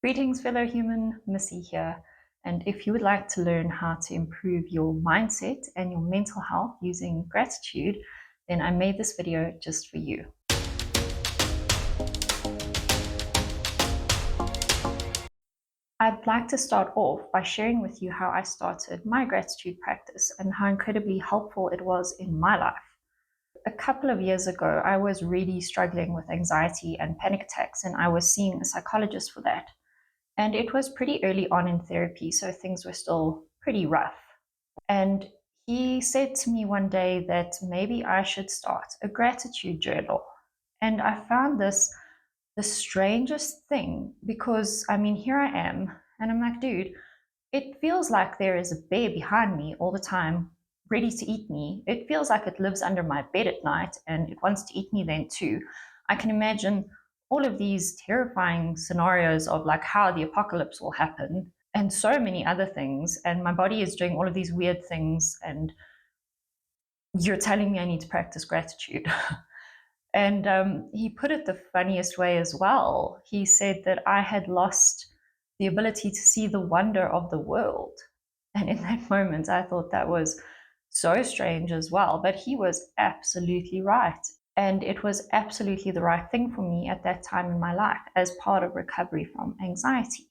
Greetings, fellow human, Missy here. And if you would like to learn how to improve your mindset and your mental health using gratitude, then I made this video just for you. I'd like to start off by sharing with you how I started my gratitude practice and how incredibly helpful it was in my life. A couple of years ago, I was really struggling with anxiety and panic attacks, and I was seeing a psychologist for that. And it was pretty early on in therapy, so things were still pretty rough. And he said to me one day that maybe I should start a gratitude journal. And I found this the strangest thing because, I mean, here I am, and I'm like, dude, it feels like there is a bear behind me all the time, ready to eat me. It feels like it lives under my bed at night and it wants to eat me then too. I can imagine all of these terrifying scenarios of like how the apocalypse will happen and so many other things. And my body is doing all of these weird things. And you're telling me I need to practice gratitude. And he put it the funniest way as well. He said that I had lost the ability to see the wonder of the world. And in that moment, I thought that was so strange as well. But he was absolutely right. And it was absolutely the right thing for me at that time in my life as part of recovery from anxiety.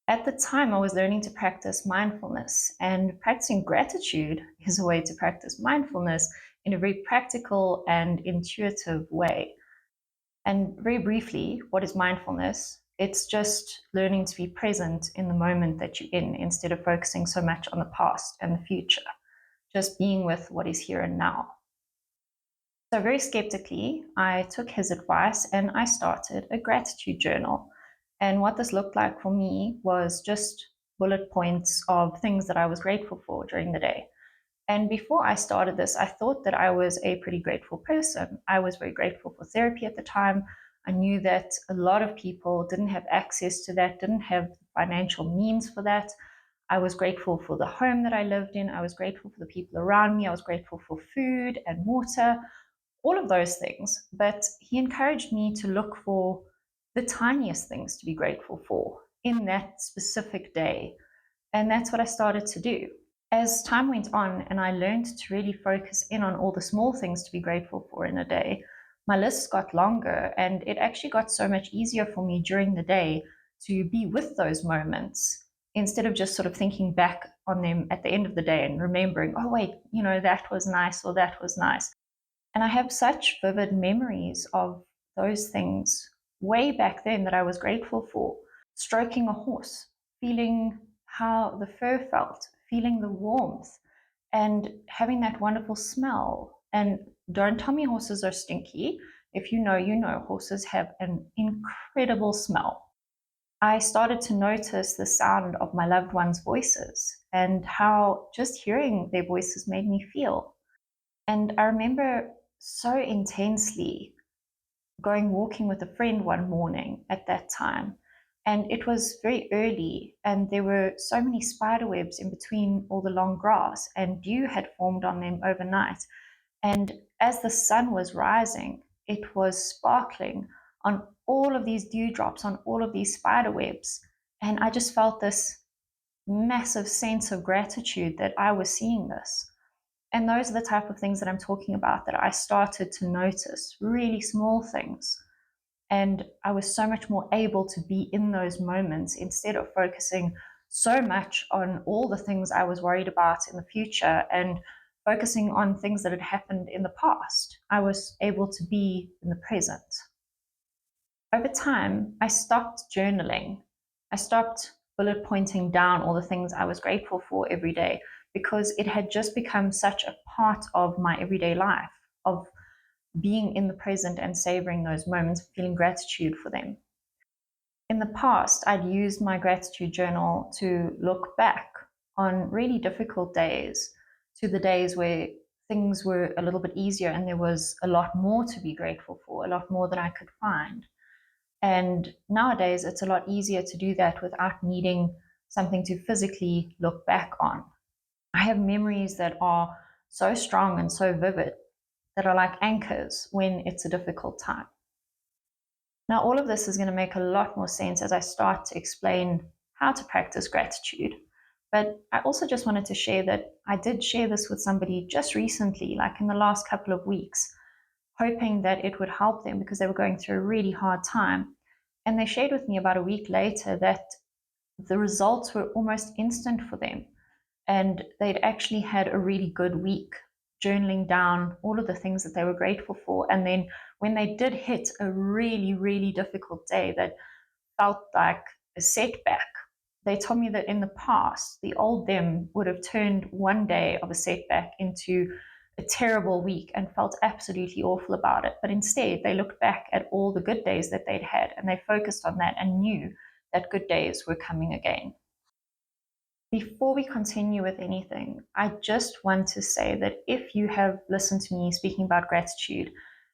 At the time, I was learning to practice mindfulness, and practicing gratitude is a way to practice mindfulness in a very practical and intuitive way. And very briefly, what is mindfulness? It's just learning to be present in the moment that you're in instead of focusing so much on the past and the future, just being with what is here and now. So, very skeptically, I took his advice and I started a gratitude journal. And what this looked like for me was just bullet points of things that I was grateful for during the day. And before I started this, I thought that I was a pretty grateful person. I was very grateful for therapy at the time. I knew that a lot of people didn't have access to that, didn't have financial means for that. I was grateful for the home that I lived in. I was grateful for the people around me. I was grateful for food and water, all of those things. But he encouraged me to look for the tiniest things to be grateful for in that specific day. And that's what I started to do. As time went on and I learned to really focus in on all the small things to be grateful for in a day, my lists got longer and it actually got so much easier for me during the day to be with those moments instead of just sort of thinking back on them at the end of the day and remembering, oh, wait, that was nice or that was nice. And I have such vivid memories of those things way back then that I was grateful for. Stroking a horse, feeling how the fur felt, feeling the warmth, and having that wonderful smell. And don't tell me horses are stinky. If you know, you know, horses have an incredible smell. I started to notice the sound of my loved ones' voices and how just hearing their voices made me feel. And I remember so intensely going walking with a friend one morning at that time. And it was very early, and there were so many spider webs in between all the long grass, and dew had formed on them overnight. And as the sun was rising, it was sparkling on all of these dewdrops, on all of these spider webs. And I just felt this massive sense of gratitude that I was seeing this. And those are the type of things that I'm talking about that I started to notice, really small things. And I was so much more able to be in those moments instead of focusing so much on all the things I was worried about in the future and focusing on things that had happened in the past. I was able to be in the present. Over time, I stopped journaling. I stopped bullet pointing down all the things I was grateful for every day because it had just become such a part of my everyday life, of being in the present and savoring those moments, feeling gratitude for them. In the past, I'd used my gratitude journal to look back on really difficult days, to the days where things were a little bit easier and there was a lot more to be grateful for, a lot more than I could find. And nowadays, it's a lot easier to do that without needing something to physically look back on. I have memories that are so strong and so vivid that are like anchors when it's a difficult time. Now, all of this is going to make a lot more sense as I start to explain how to practice gratitude. But I also just wanted to share that I did share this with somebody just recently, like in the last couple of weeks, hoping that it would help them because they were going through a really hard time. And they shared with me about a week later that the results were almost instant for them. And they'd actually had a really good week journaling down all of the things that they were grateful for. And then when they did hit a really, really difficult day that felt like a setback, they told me that in the past, the old them would have turned one day of a setback into a terrible week and felt absolutely awful about it. But instead, they looked back at all the good days that they'd had and they focused on that and knew that good days were coming again. Before we continue with anything, I just want to say that if you have listened to me speaking about gratitude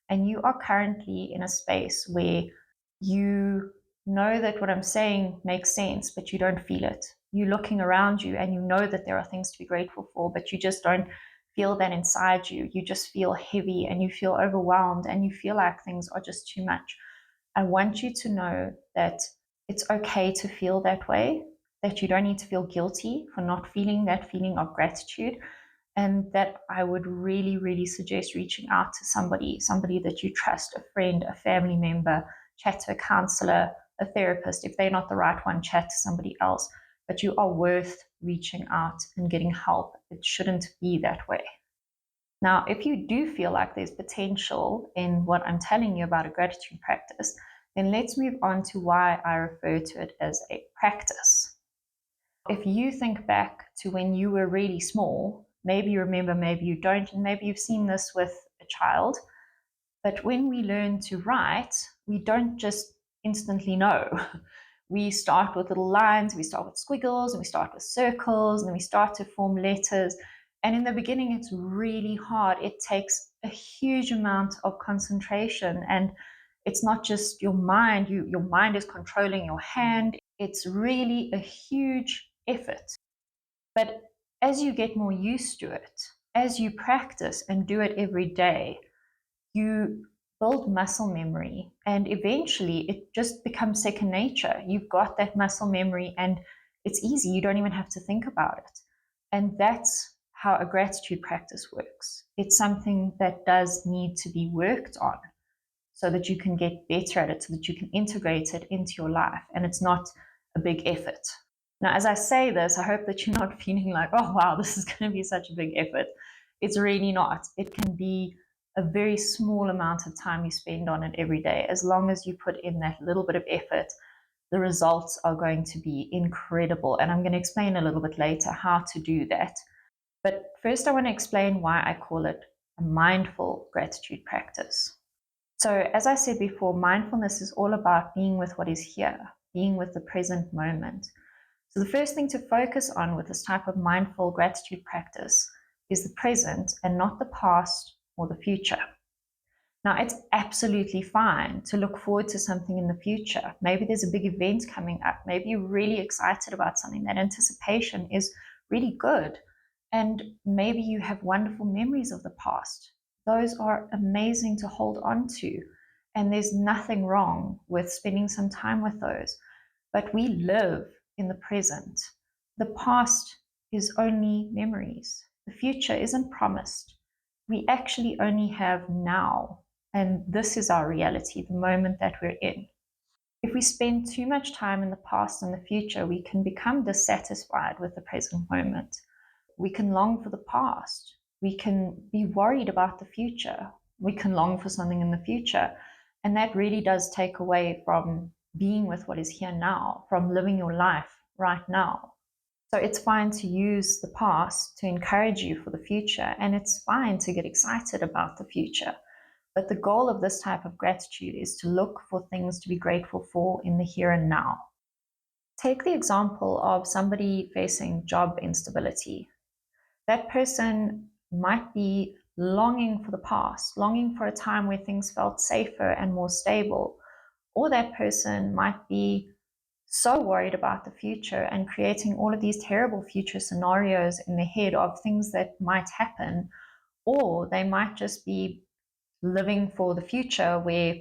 and you are currently in a space where you know that what I'm saying makes sense, but you don't feel it, you're looking around you and you know that there are things to be grateful for, but you just don't feel that inside you. You just feel heavy and you feel overwhelmed and you feel like things are just too much. I want you to know that it's okay to feel that way, that you don't need to feel guilty for not feeling that feeling of gratitude, and that I would really, really suggest reaching out to somebody that you trust, a friend, a family member, chat to a counselor, a therapist. If they're not the right one, chat to somebody else. But you are worth reaching out and getting help. It shouldn't be that way. Now, if you do feel like there's potential in what I'm telling you about a gratitude practice, then let's move on to why I refer to it as a practice. If you think back to when you were really small, maybe you remember, maybe you don't, and maybe you've seen this with a child, but when we learn to write, we don't just instantly know. We start with little lines, we start with squiggles, and we start with circles, and then we start to form letters. And in the beginning, it's really hard. It takes a huge amount of concentration. And it's not just your mind, your mind is controlling your hand. It's really a huge effort. But as you get more used to it, as you practice and do it every day, you build muscle memory and eventually it just becomes second nature. You've got that muscle memory and it's easy. You don't even have to think about it. And that's how a gratitude practice works. It's something that does need to be worked on so that you can get better at it, so that you can integrate it into your life and it's not a big effort. Now, as I say this, I hope that you're not feeling like, oh, wow, this is going to be such a big effort. It's really not. It can be a very small amount of time you spend on it every day. As long as you put in that little bit of effort, the results are going to be incredible. And I'm going to explain a little bit later how to do that. But first, I want to explain why I call it a mindful gratitude practice. So, as I said before, mindfulness is all about being with what is here, being with the present moment. So, the first thing to focus on with this type of mindful gratitude practice is the present and not the past or the future. Now, it's absolutely fine to look forward to something in the future. Maybe there's a big event coming up. Maybe you're really excited about something. That anticipation is really good. And maybe you have wonderful memories of the past. Those are amazing to hold on to. And there's nothing wrong with spending some time with those. But we live in the present. The past is only memories. The future isn't promised. We actually only have now. And this is our reality, the moment that we're in. If we spend too much time in the past and the future, we can become dissatisfied with the present moment. We can long for the past. We can be worried about the future. We can long for something in the future. And that really does take away from being with what is here now, from living your life right now. So it's fine to use the past to encourage you for the future, and it's fine to get excited about the future. But the goal of this type of gratitude is to look for things to be grateful for in the here and now. Take the example of somebody facing job instability. That person might be longing for the past, longing for a time where things felt safer and more stable. Or that person might be so worried about the future and creating all of these terrible future scenarios in their head of things that might happen. Or they might just be living for the future where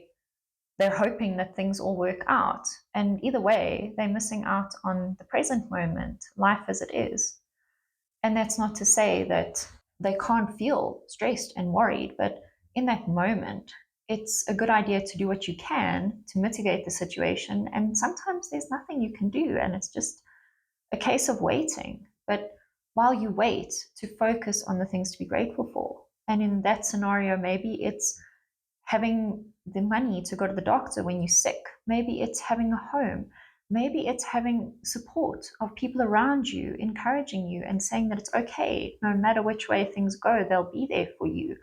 They're hoping that things all work out. And either way, they're missing out on the present moment, life as it is. And that's not to say that they can't feel stressed and worried, but in that moment, it's a good idea to do what you can to mitigate the situation. And sometimes there's nothing you can do, and it's just a case of waiting. But while you wait, to focus on the things to be grateful for. And in that scenario, maybe it's having the money to go to the doctor when you're sick. Maybe it's having a home. Maybe it's having support of people around you, encouraging you and saying that it's okay. No matter which way things go, they'll be there for you.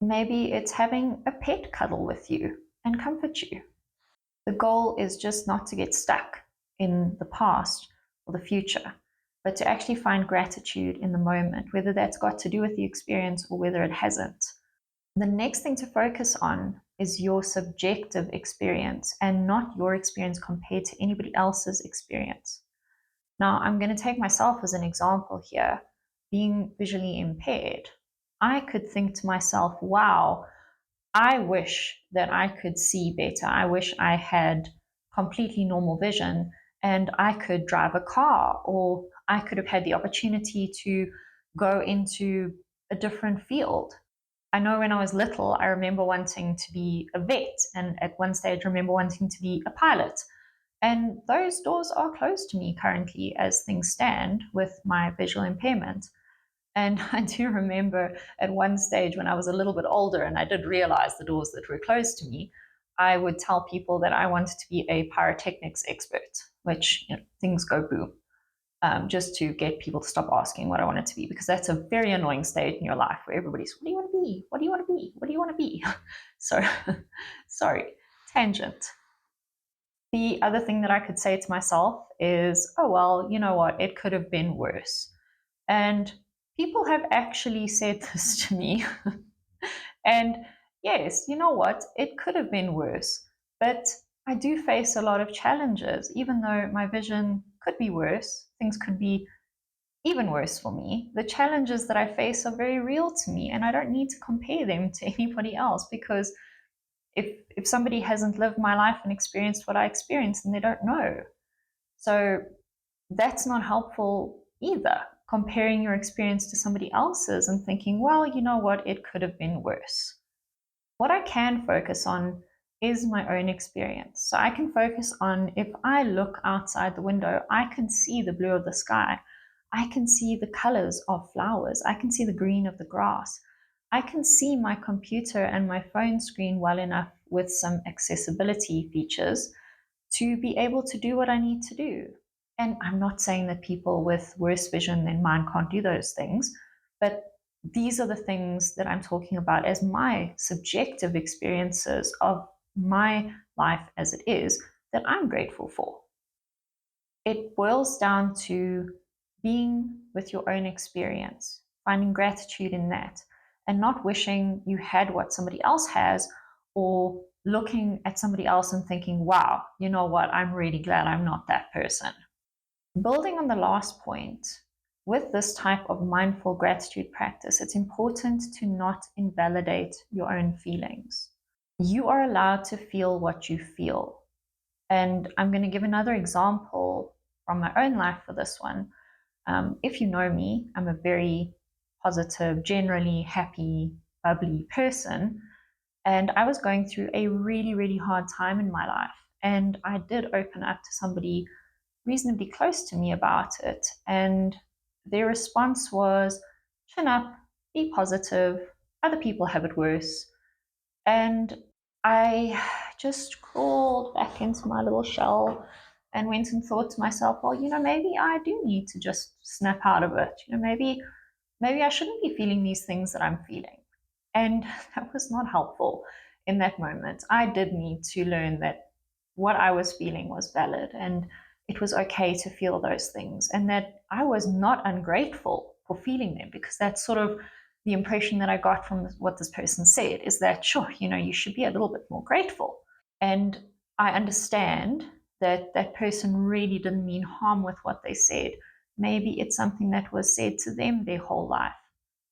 Maybe it's having a pet cuddle with you and comfort you. The goal is just not to get stuck in the past or the future, but to actually find gratitude in the moment, whether that's got to do with the experience or whether it hasn't. The next thing to focus on is your subjective experience and not your experience compared to anybody else's experience. Now, I'm going to take myself as an example here. Being visually impaired, I could think to myself, wow, I wish that I could see better. I wish I had completely normal vision and I could drive a car, or I could have had the opportunity to go into a different field. I know when I was little, I remember wanting to be a vet, and at one stage, I remember wanting to be a pilot. And those doors are closed to me currently as things stand with my visual impairment. And I do remember at one stage when I was a little bit older and I did realize the doors that were closed to me, I would tell people that I wanted to be a pyrotechnics expert, which things go boom, just to get people to stop asking what I wanted to be, because that's a very annoying state in your life where everybody's, what do you want to be? What do you want to be? What do you want to be? So, sorry, tangent. The other thing that I could say to myself is, oh, well, you know what? It could have been worse. And people have actually said this to me. And yes, you know what? It could have been worse. But I do face a lot of challenges, even though my vision could be worse, things could be even worse for me. The challenges that I face are very real to me, and I don't need to compare them to anybody else, because if somebody hasn't lived my life and experienced what I experienced, then they don't know. So that's not helpful either. Comparing your experience to somebody else's and thinking, well, you know what, it could have been worse. What I can focus on is my own experience. So I can focus on, if I look outside the window, I can see the blue of the sky. I can see the colors of flowers. I can see the green of the grass. I can see my computer and my phone screen well enough with some accessibility features to be able to do what I need to do. And I'm not saying that people with worse vision than mine can't do those things, but these are the things that I'm talking about as my subjective experiences of my life as it is that I'm grateful for. It boils down to being with your own experience, finding gratitude in that, and not wishing you had what somebody else has, or looking at somebody else and thinking, wow, you know what, I'm really glad I'm not that person. Building on the last point, with this type of mindful gratitude practice, it's important to not invalidate your own feelings. You are allowed to feel what you feel. And I'm going to give another example from my own life for this one. If you know me, I'm a very positive, generally happy, bubbly person. And I was going through a really, really hard time in my life. And I did open up to somebody reasonably close to me about it. And their response was, chin up, be positive, other people have it worse. And I just crawled back into my little shell and went and thought to myself, well, maybe I do need to just snap out of it. Maybe I shouldn't be feeling these things that I'm feeling. And that was not helpful in that moment. I did need to learn that what I was feeling was valid and it was okay to feel those things, and that I was not ungrateful for feeling them, because that's sort of the impression that I got from what this person said, is that, sure, you should be a little bit more grateful. And I understand that that person really didn't mean harm with what they said. Maybe it's something that was said to them their whole life.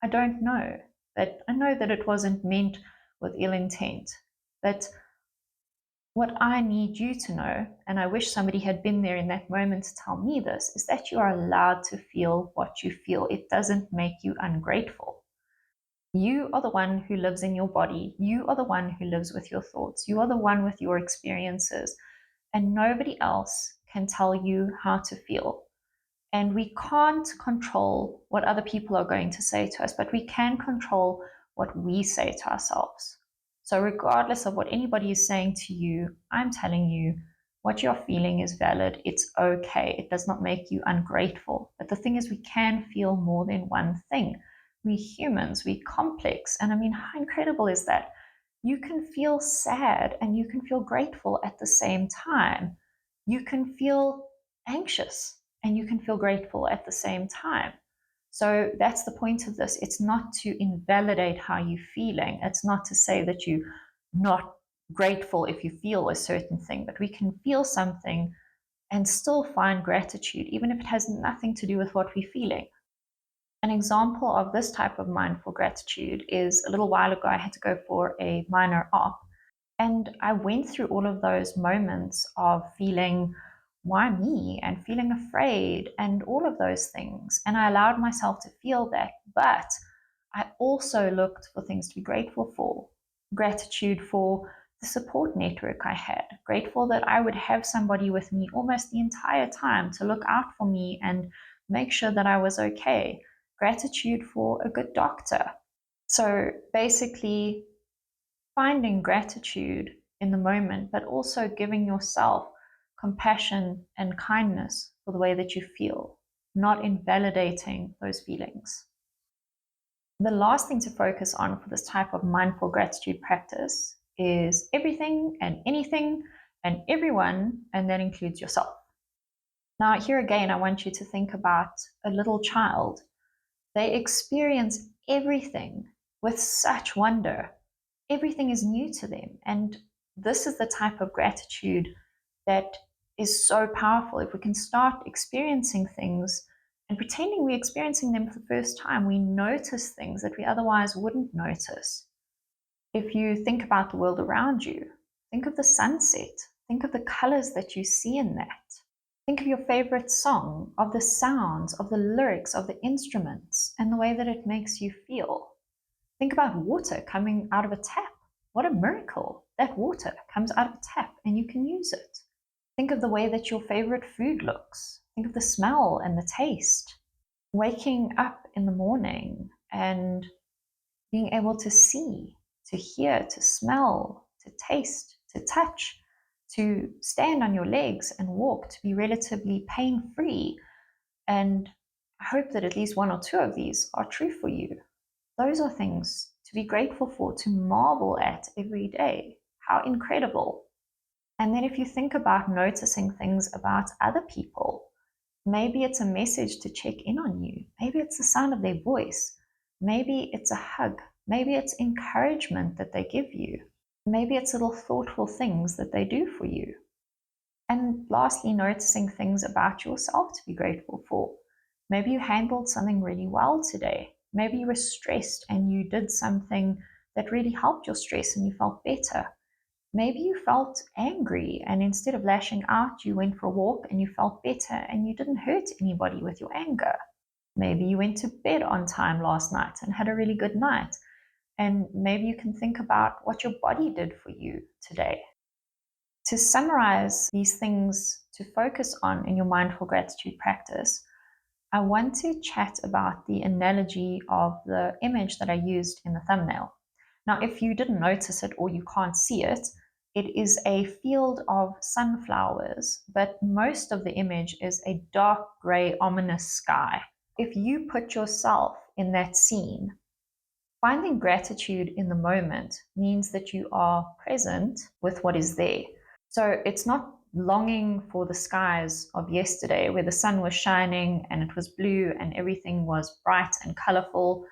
I don't know. But I know that it wasn't meant with ill intent. But What I need you to know, and I wish somebody had been there in that moment to tell me this, is that you are allowed to feel what you feel. It doesn't make you ungrateful. You are the one who lives in your body. You are the one who lives with your thoughts. You are the one with your experiences. And nobody else can tell you how to feel. And we can't control what other people are going to say to us, but we can control what we say to ourselves. So, regardless of what anybody is saying to you, I'm telling you what you're feeling is valid. It's okay. It does not make you ungrateful. But the thing is, we can feel more than one thing. We humans, we complex. And I mean, how incredible is that? You can feel sad and you can feel grateful at the same time. You can feel anxious and you can feel grateful at the same time. So that's the point of this. It's not to invalidate how you're feeling. It's not to say that you're not grateful if you feel a certain thing, but we can feel something and still find gratitude, even if it has nothing to do with what we're feeling. An example of this type of mindful gratitude is a little while ago, I had to go for a minor op. And I went through all of those moments of feeling, why me? And feeling afraid and all of those things. And I allowed myself to feel that. But I also looked for things to be grateful for. Gratitude for the support network I had. Grateful that I would have somebody with me almost the entire time to look out for me and make sure that I was okay. Gratitude for a good doctor. So basically, finding gratitude in the moment, but also giving yourself compassion and kindness for the way that you feel, not invalidating those feelings. The last thing to focus on for this type of mindful gratitude practice is everything and anything and everyone, and that includes yourself. Now, here again, I want you to think about a little child. They experience everything with such wonder. Everything is new to them. And this is the type of gratitude that is so powerful. If we can start experiencing things and pretending we're experiencing them for the first time, we notice things that we otherwise wouldn't notice. If you think about the world around you, think of the sunset, think of the colors that you see in that. Think of your favorite song, of the sounds, of the lyrics, of the instruments, and the way that it makes you feel. Think about water coming out of a tap. What a miracle! That water comes out of a tap and you can use it. Think of the way that your favorite food looks. Think of the smell and the taste. Waking up in the morning and being able to see, to hear, to smell, to taste, to touch, to stand on your legs and walk, to be relatively pain free. And I hope that at least one or two of these are true for you. Those are things to be grateful for, to marvel at every day. How incredible. And then if you think about noticing things about other people, maybe it's a message to check in on you. Maybe it's the sound of their voice. Maybe it's a hug. Maybe it's encouragement that they give you. Maybe it's little thoughtful things that they do for you. And lastly, noticing things about yourself to be grateful for. Maybe you handled something really well today. Maybe you were stressed and you did something that really helped your stress and you felt better. Maybe you felt angry and instead of lashing out, you went for a walk and you felt better and you didn't hurt anybody with your anger. Maybe you went to bed on time last night and had a really good night. And maybe you can think about what your body did for you today. To summarize these things to focus on in your mindful gratitude practice, I want to chat about the analogy of the image that I used in the thumbnail. Now, if you didn't notice it or you can't see it, it is a field of sunflowers, but most of the image is a dark gray, ominous sky. If you put yourself in that scene, finding gratitude in the moment means that you are present with what is there. So it's not longing for the skies of yesterday where the sun was shining and it was blue and everything was bright and colorful.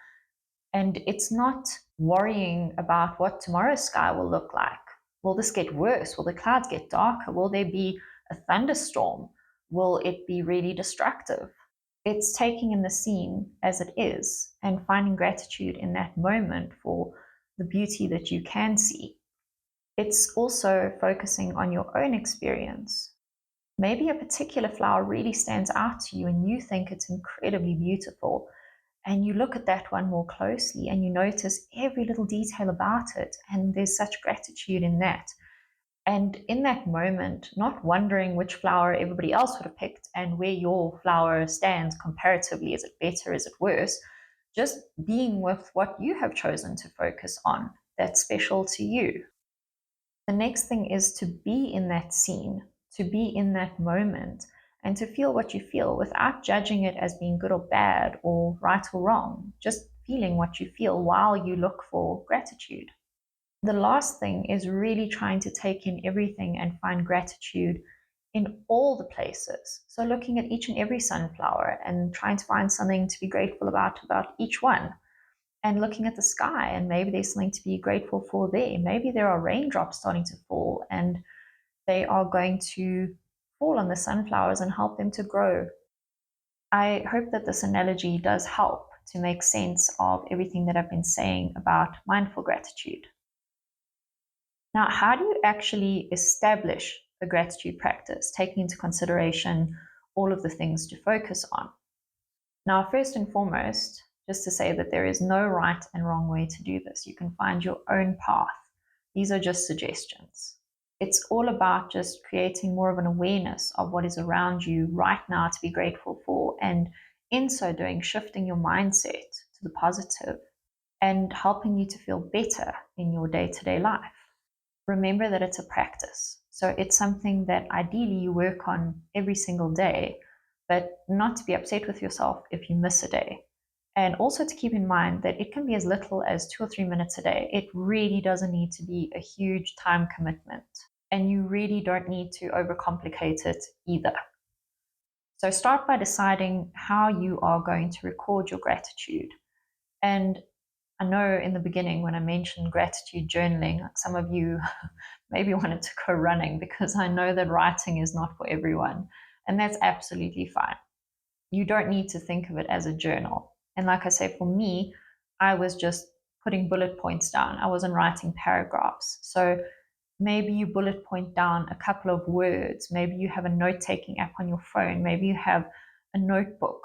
And it's not worrying about what tomorrow's sky will look like. Will this get worse? Will the clouds get darker? Will there be a thunderstorm? Will it be really destructive? It's taking in the scene as it is and finding gratitude in that moment for the beauty that you can see. It's also focusing on your own experience. Maybe a particular flower really stands out to you and you think it's incredibly beautiful. And you look at that one more closely and you notice every little detail about it. And there's such gratitude in that. And in that moment, not wondering which flower everybody else would have picked and where your flower stands comparatively. Is it better? Is it worse? Just being with what you have chosen to focus on that's special to you. The next thing is to be in that scene, to be in that moment, and to feel what you feel without judging it as being good or bad or right or wrong. Just feeling what you feel while you look for gratitude. The last thing is really trying to take in everything and find gratitude in all the places. So looking at each and every sunflower and trying to find something to be grateful about each one. And looking at the sky, and maybe there's something to be grateful for there. Maybe there are raindrops starting to fall and they are going to fall on the sunflowers and help them to grow. I hope that this analogy does help to make sense of everything that I've been saying about mindful gratitude. Now, how do you actually establish a gratitude practice, taking into consideration all of the things to focus on? Now, first and foremost, just to say that there is no right and wrong way to do this. You can find your own path. These are just suggestions. It's all about just creating more of an awareness of what is around you right now to be grateful for, and in so doing, shifting your mindset to the positive and helping you to feel better in your day to day life. Remember that it's a practice. So it's something that ideally you work on every single day, but not to be upset with yourself if you miss a day. And also to keep in mind that it can be as little as 2 or 3 minutes a day. It really doesn't need to be a huge time commitment. And you really don't need to overcomplicate it either. So start by deciding how you are going to record your gratitude. And I know in the beginning when I mentioned gratitude journaling, some of you maybe wanted to go running because I know that writing is not for everyone. And that's absolutely fine. You don't need to think of it as a journal. And like I say, for me, I was just putting bullet points down. I wasn't writing paragraphs. So maybe you bullet point down a couple of words. Maybe you have a note taking app on your phone. Maybe you have a notebook,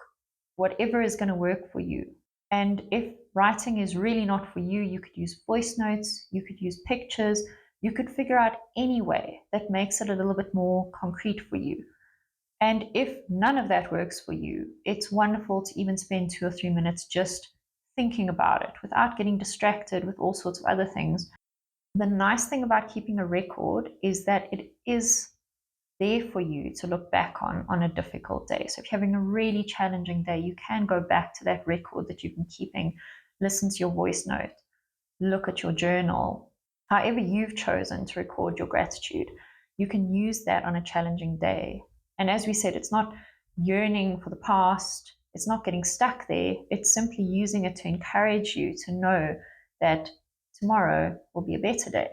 whatever is going to work for you. And if writing is really not for you, you could use voice notes, you could use pictures, you could figure out any way that makes it a little bit more concrete for you. And if none of that works for you, it's wonderful to even spend 2 or 3 minutes just thinking about it without getting distracted with all sorts of other things. The nice thing about keeping a record is that it is there for you to look back on a difficult day. So if you're having a really challenging day, you can go back to that record that you've been keeping, listen to your voice note, look at your journal, however you've chosen to record your gratitude. You can use that on a challenging day. And as we said, it's not yearning for the past, it's not getting stuck there, it's simply using it to encourage you to know that tomorrow will be a better day.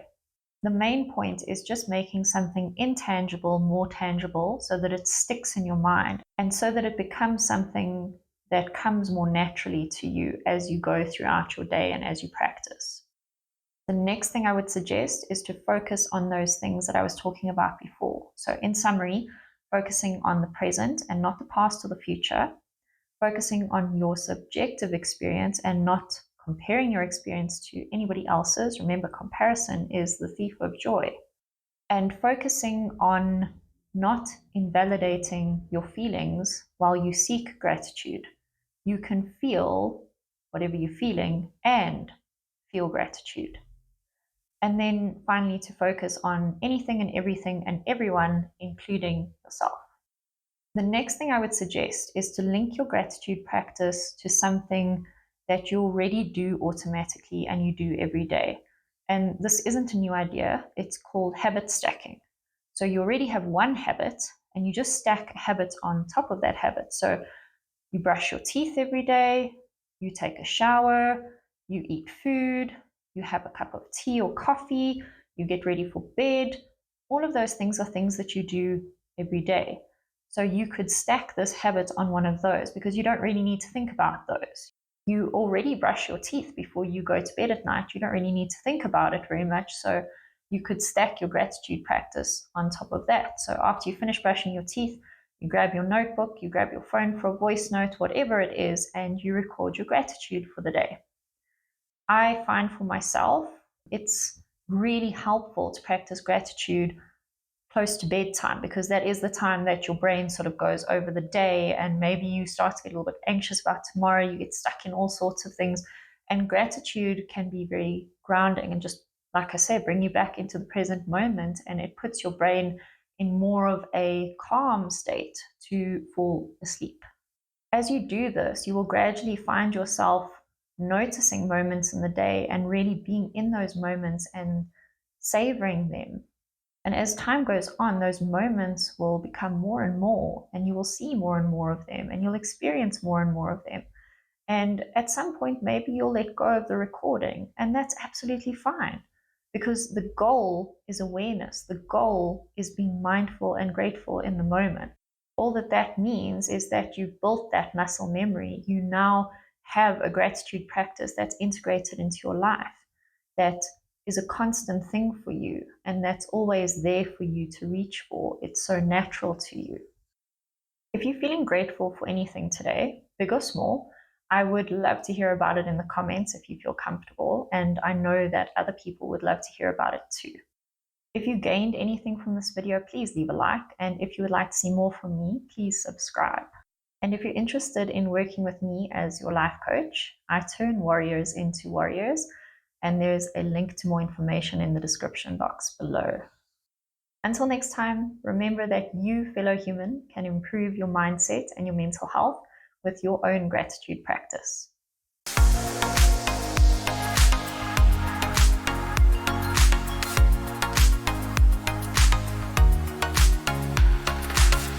The main point is just making something intangible more tangible so that it sticks in your mind and so that it becomes something that comes more naturally to you as you go throughout your day and as you practice. The next thing I would suggest is to focus on those things that I was talking about before. So, in summary, focusing on the present and not the past or the future, focusing on your subjective experience and not comparing your experience to anybody else's. Remember, comparison is the thief of joy. And focusing on not invalidating your feelings while you seek gratitude. You can feel whatever you're feeling and feel gratitude. And then finally, to focus on anything and everything and everyone, including yourself. The next thing I would suggest is to link your gratitude practice to something that you already do automatically and you do every day. And this isn't a new idea, it's called habit stacking. So you already have one habit and you just stack a habit on top of that habit. So you brush your teeth every day, you take a shower, you eat food, you have a cup of tea or coffee, you get ready for bed. All of those things are things that you do every day. So you could stack this habit on one of those because you don't really need to think about those. You already brush your teeth before you go to bed at night. You don't really need to think about it very much. So you could stack your gratitude practice on top of that. So after you finish brushing your teeth, you grab your notebook, you grab your phone for a voice note, whatever it is, and you record your gratitude for the day. I find for myself, it's really helpful to practice gratitude close to bedtime, because that is the time that your brain sort of goes over the day, and maybe you start to get a little bit anxious about tomorrow, you get stuck in all sorts of things. And gratitude can be very grounding and just, like I say, bring you back into the present moment, and it puts your brain in more of a calm state to fall asleep. As you do this, you will gradually find yourself noticing moments in the day and really being in those moments and savoring them. And as time goes on, those moments will become more and more, and you will see more and more of them, and you'll experience more and more of them. And at some point, maybe you'll let go of the recording, and that's absolutely fine, because the goal is awareness. The goal is being mindful and grateful in the moment. All that that means is that you've built that muscle memory. You now have a gratitude practice that's integrated into your life, that is a constant thing for you, and that's always there for you to reach for. It's so natural to you. If you're feeling grateful for anything today, big or small, I would love to hear about it in the comments if you feel comfortable, and I know that other people would love to hear about it too. If you gained anything from this video, please leave a like, and if you would like to see more from me, please subscribe. And if you're interested in working with me as your life coach, I turn warriors into warriors, and there's a link to more information in the description box below. Until next time, remember that you, fellow human, can improve your mindset and your mental health with your own gratitude practice.